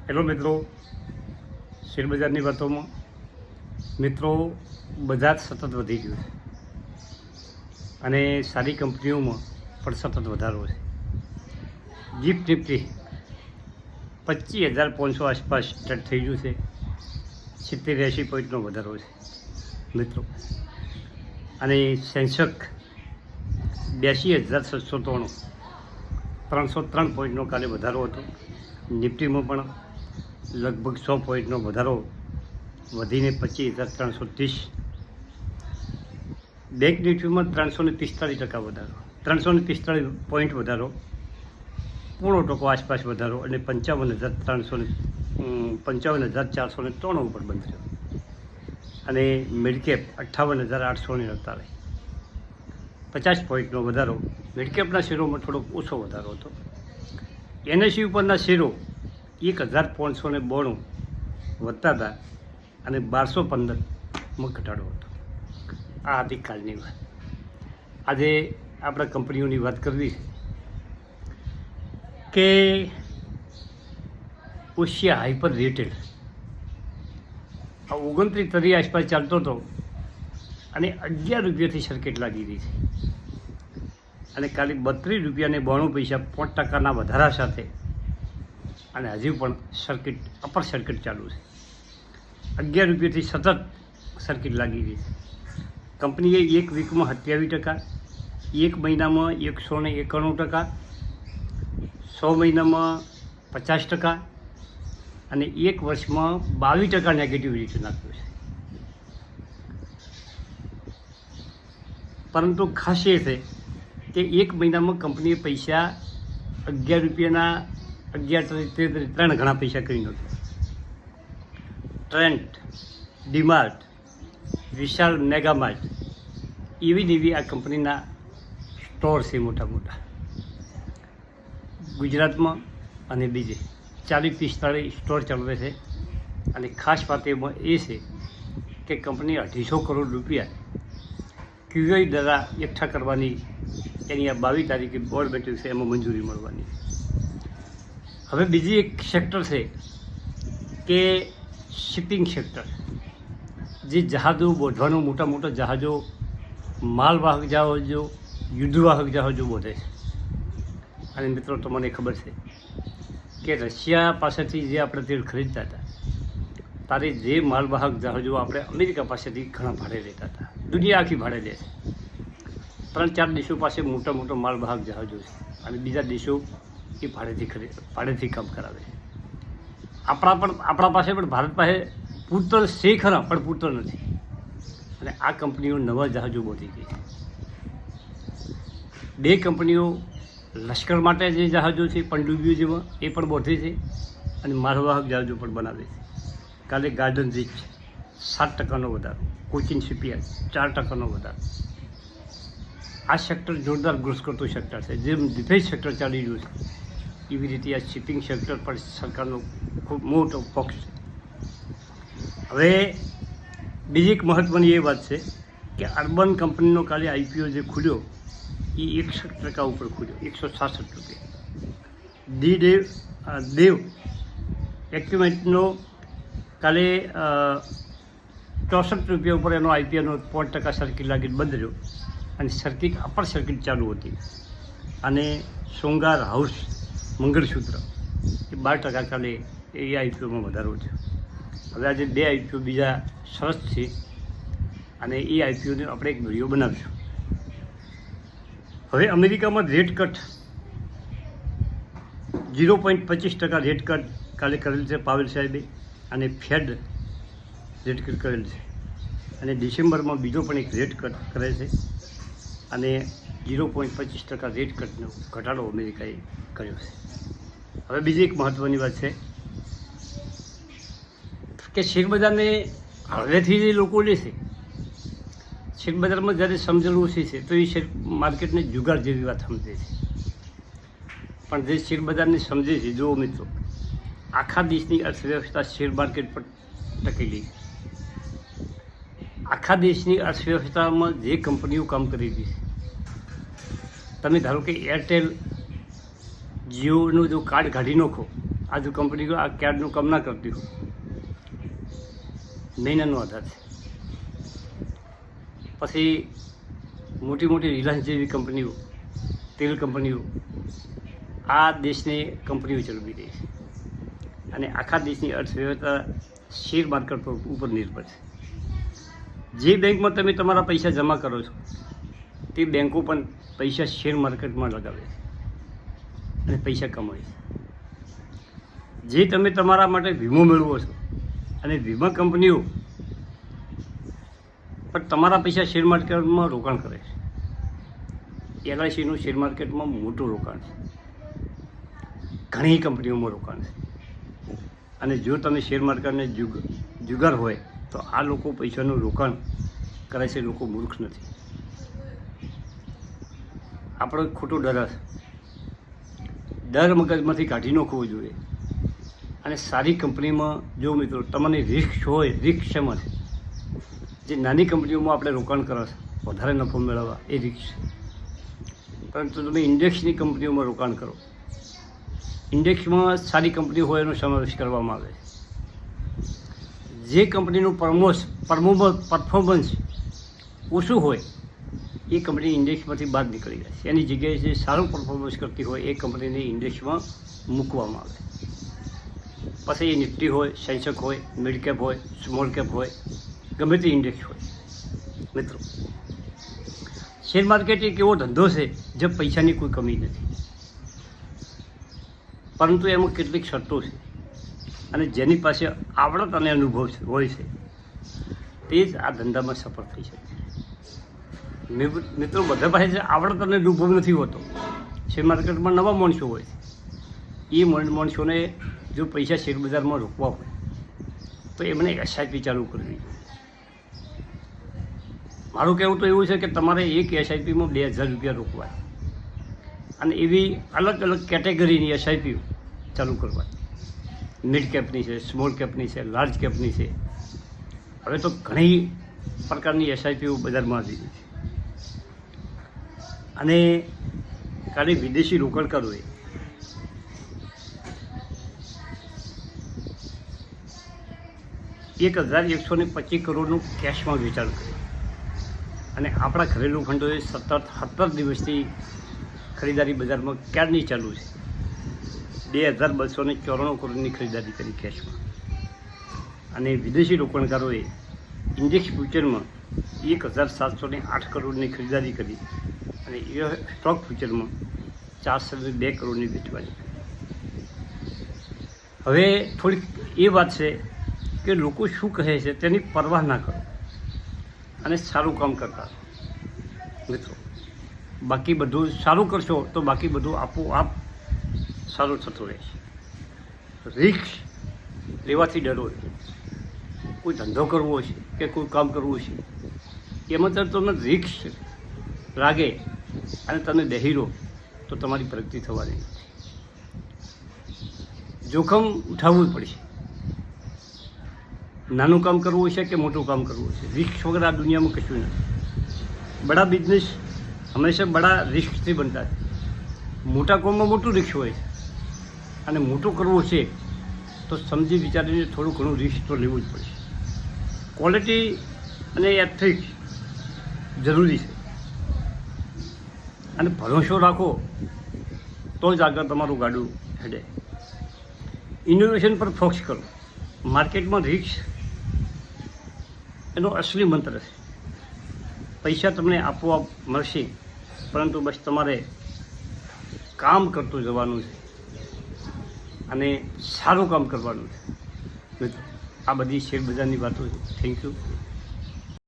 Hello મિત્રો, શેરબજારની વાતોમાં મિત્રો બજાર સતત વધી ગયું છે અને સારી કંપનીઓમાં પણ સતત વધારો છે. જીપ નિફ્ટી 25,500 આસપાસ સ્ટાર્ટ થઈ ગયું છે. 70-80 પોઈન્ટનો વધારો છે મિત્રો. અને સેન્સેક્સ 82,793 303 પોઈન્ટનો કાલે વધારો હતો. નિફ્ટીમાં પણ લગભગ 100 પોઈન્ટનો વધારો વધીને 25,330. બેંક નિફ્ટીમાં 345% વધારો, 345 પોઈન્ટ વધારો, 0.5% આસપાસ વધારો અને 55,403 ઉપર બંધ થયો. અને મિડકેપ 58,849, 50 પોઈન્ટનો વધારો. મિડકેપના શેરોમાં થોડોક ઓછો વધારો હતો. એનએસસી ઉપરના શેરો 1,592 વધતા હતા અને 1,215માં ઘટાડો હતો. આ હતી કાલની વાત. આજે આપણે કંપનીઓની વાત કરવી છે કે ઓશિયા હાઈપર રિટેલ આ 29 આસપાસ ચાલતો હતો અને 11 રૂપિયાથી સર્કિટ લાગી રહી છે. અને કાલે 32 રૂપિયા 92 પૈસા 5% વધારા સાથે અને હજુ પણ સર્કિટ અપર સર્કિટ ચાલુ છે. 11 રૂપિયાથી સતત સર્કિટ લાગી રહી છે. કંપનીએ એક વીકમાં 27%, એક મહિનામાં 191%, 100 મહિનામાં 50% અને એક વર્ષમાં 22% નેગેટિવ રિટર્ન આપ્યું છે. પરંતુ ખાસ એ છે કે એક મહિનામાં કંપનીએ પૈસા 11 રૂપિયાના 11-13 ઘણા પૈસા કરી નહોતું. ટ્રેન્ટ, ડીમાર્ટ, વિશાલ મેગામાર્ટ એવી આ કંપનીના સ્ટોર છે મોટા મોટા ગુજરાતમાં અને બીજે 40-45 સ્ટોર ચાલવે છે. અને ખાસ વાત એમાં એ છે કે કંપની 250 કરોડ રૂપિયા ક્યુઆઈ દ્વારા એકઠા કરવાની એની આ 22 તારીખે બોર્ડ બેઠક છે, એમાં મંજૂરી મળવાની. હવે બીજી એક સેક્ટર છે કે શિપિંગ સેક્ટર, જે જહાજો બોધવાનું, મોટા મોટા જહાજો, માલવાહક જહાજો, યુદ્ધવાહક જહાજો બોધે છે. અને મિત્રો તમને ખબર છે કે રશિયા પાસેથી જે આપણે તેલ ખરીદતા હતા ત્યારે જે માલવાહક જહાજો આપણે અમેરિકા પાસેથી ઘણા ભાડે લેતા હતા. દુનિયા આખી ભાડે લે છે. 3-4 દેશો પાસે મોટા મોટા માલવાહક જહાજો છે અને બીજા દેશો એ ભાડેથી કામ કરાવે છે. આપણા પાસે પણ ભારત પાસે પૂરતો છે ખરા, પણ પૂરતો નથી. અને આ કંપનીઓ નવા જહાજો બોધી ગઈ છે. 2 કંપનીઓ લશ્કર માટે જે જહાજો છે પનડુબ્બીઓ જેવા એ પણ બોધે છે અને માલવાહક જહાજો પણ બનાવે છે. કાલે ગાર્ડન રીચ 7%નો વધારો, કોચિન શિપયાર્ડ 4%નો વધારો. આ સેક્ટર જોરદાર ગ્રોથ કરતું સેક્ટર છે. જેમ ડિફેન્સ સેક્ટર ચાલી રહ્યું છે એવી રીતે આ શિપિંગ સેક્ટર પર સરકારનો ખૂબ મોટો ફોકસ છે. હવે બીજી એક મહત્ત્વની એ વાત છે કે અર્બન કંપનીનો કાલે આઈપીઓ જે ખુલ્યો એ 61% ઉપર ખુલ્યો, 166 રૂપિયા. દેવ એક્યુમેન્ટનો કાલે 64 રૂપિયા ઉપર એનો આઈપીઓનો 5% સર્કિટ લાગીને બંધ રહ્યો અને સર્કિટ અપર સર્કિટ ચાલુ હતી. અને શૃંગાર હાઉસ મંગળસૂત્ર એ 12% કાલે એ આઈપીઓમાં વધારો છે. હવે આજે 2 આઈપીઓ બીજા સરસ છે અને એ આઈપીઓને આપણે એક વિડીયો બનાવીશું. હવે અમેરિકામાં રેટ કટ 0.25% રેટ કટ કાલે કરેલ છે પાવેલ સાહેબે, અને ફેડ રેટ કટ કરેલ છે. અને ડિસેમ્બરમાં બીજો પણ એક રેટ કટ કરે છે અને 0.25% રેટ કટનો ઘટાડો અમેરિકાએ કર્યો છે. હવે બીજી એક મહત્ત્વની વાત છે કે શેરબજારને હળવેથી જે લોકો લે છે, શેરબજારમાં જ્યારે સમજેલું ઓછી છે તો એ શેર માર્કેટને જુગાર જેવી વાત સમજે છે. પણ જે શેરબજારને સમજે છે, જુઓ મિત્રો, આખા દેશની અર્થવ્યવસ્થા શેર માર્કેટ પર ટકેલી છે. આખા દેશની અર્થવ્યવસ્થામાં જે કંપનીઓ કામ કરી રહી છે, તમે ધારો કે એરટેલ, જીઓનું જો કાર્ડ કાઢી નાખો આ જો કંપની આ કાર્ડનું કામ ના કરતી હોય, મહિનાનો આધાર છે. પછી મોટી મોટી રિલાયન્સ જેવી કંપનીઓ, તેલ કંપનીઓ આ દેશની કંપનીઓ ચલાવી રહી છે અને આખા દેશની અર્થવ્યવસ્થા શેર માર્કેટ ઉપર નિર્ભર છે. જે બેંકમાં તમે તમારા પૈસા જમા કરો છો તે બેંકો પણ પૈસા શેર માર્કેટમાં લગાવે છે અને પૈસા કમાય છે. જે તમે તમારા માટે વીમો મેળવો છો અને વીમા કંપનીઓ પણ તમારા પૈસા શેર માર્કેટમાં રોકાણ કરે છે. LICનું શેર માર્કેટમાં મોટું રોકાણ છે, ઘણી કંપનીઓમાં રોકાણ છે. અને જો તમે શેર માર્કેટને જુગાર હોય તો આ લોકો પૈસાનું રોકાણ કરે છે, લોકો મૂર્ખ નથી. આપણો ખોટો ડર હશે, ડર મગજમાંથી કાઢી નાખવો જોઈએ. અને સારી કંપનીમાં જો મિત્રો તમને રિસ્ક હોય, રિસ્ક શેમાં છે? જે નાની કંપનીઓમાં આપણે રોકાણ કરો છો વધારે નફો મેળવવા એ રિસ્ક છે. પરંતુ તમે ઇન્ડેક્સની કંપનીઓમાં રોકાણ કરો, ઇન્ડેક્સમાં સારી કંપનીઓ હોય એનો સમાવેશ કરવામાં આવે છે. જે કંપનીનું પરફોર્મન્સ ઓછું હોય એ કંપની ઇન્ડેક્સમાંથી બહાર નીકળી જાય છે. એની જગ્યાએ જે સારું પરફોર્મન્સ કરતી હોય એ કંપનીને ઇન્ડેક્સમાં મૂકવામાં આવે. પછી એ નિફ્ટી હોય, સેન્સેક્સ હોય, મિડ કેપ હોય, સ્મોલ કેપ હોય, ગમે તે ઇન્ડેક્સ હોય. મિત્રો, શેર માર્કેટ એક એવો ધંધો છે જે પૈસાની કોઈ કમી નથી, પરંતુ એમાં કેટલીક શરતો છે અને જેની પાસે આવડત અને અનુભવ હોય છે તે જ આ ધંધામાં સફળ થઈ શકે. મિત્રો, બધા પાસે જે આવડત અને અનુભવ નથી હોતો. શેર માર્કેટમાં નવા માણસો હોય છે, એ માણસોને જો પૈસા શેર બજારમાં રોકવા હોય તો એમને SIP ચાલુ કરવી જોઈએ. મારું કહેવું તો એવું છે કે તમારે એક SIPમાં 2000 રૂપિયા રોકવા અને એવી અલગ અલગ કેટેગરીની SIP ચાલુ કરવા. મિડ કેપની છે, સ્મોલ કેપની છે, લાર્જ કેપની છે. હવે તો ઘણી પ્રકારની SIP બજારમાં આવી છે. અને ખાલી વિદેશી રોકાણકારોએ $1,125 કરોડનું કેશમાં વેચાણ કર્યું અને આપણા ઘરેલું ફંડોએ સતત 17 દિવસથી ખરીદારી બજારમાં ક્યારની ચાલુ છે. 2,294 કરોડની ખરીદારી કરી કેશમાં. અને વિદેશી રોકાણકારોએ ઇન્ડેક્સ ફ્યુચરમાં 1,708 કરોડની ખરીદારી કરી અને એ સ્ટોક ફ્યુચરમાં 402 કરોડની વેચવાની. હવે થોડીક એ વાત છે કે લોકો શું કહે છે તેની પરવાહ ના કરો અને સારું કામ કરતા મિત્રો. બાકી બધું સારું કરશો તો બાકી બધું આપોઆપ સારું થતું રહેશે. રિસ્ક લેવાથી ડરો. કોઈ ધંધો કરવો છે કે કોઈ કામ કરવું છે એમાં તો તમને રિસ્ક લાગે અને તમે બેહી રહો તો તમારી પ્રગતિ થવાની નથી. જોખમ ઉઠાવવું પડશે. નાનું કામ કરવું છે કે મોટું કામ કરવું છે, રિસ્ક વગર આ દુનિયામાં કશું નથી. બડા બિઝનેસ હંમેશા બડા રિસ્કથી બનતા છે. મોટા કામમાં મોટું રિસ્ક હોય છે અને મોટું કરવું છે તો સમજી વિચારીને થોડું ઘણું રિસ્ક તો લેવું જ પડશે. ક્વોલિટી અને એથિક્સ જરૂરી છે અને ભરોસો રાખો તો જ આગળ તમારું ગાડું હેડે. ઇનોવેશન પર ફોકસ કરો. માર્કેટમાં રિસ્ક એનો અસલી મંત્ર છે. પૈસા તમને આપોઆપ મળશે, પરંતુ બસ તમારે કામ કરતું જવાનું છે અને સારું કામ કરવાનું છે. મિત્રો, આ બધી શેર બજારની વાતો છે. Thank you.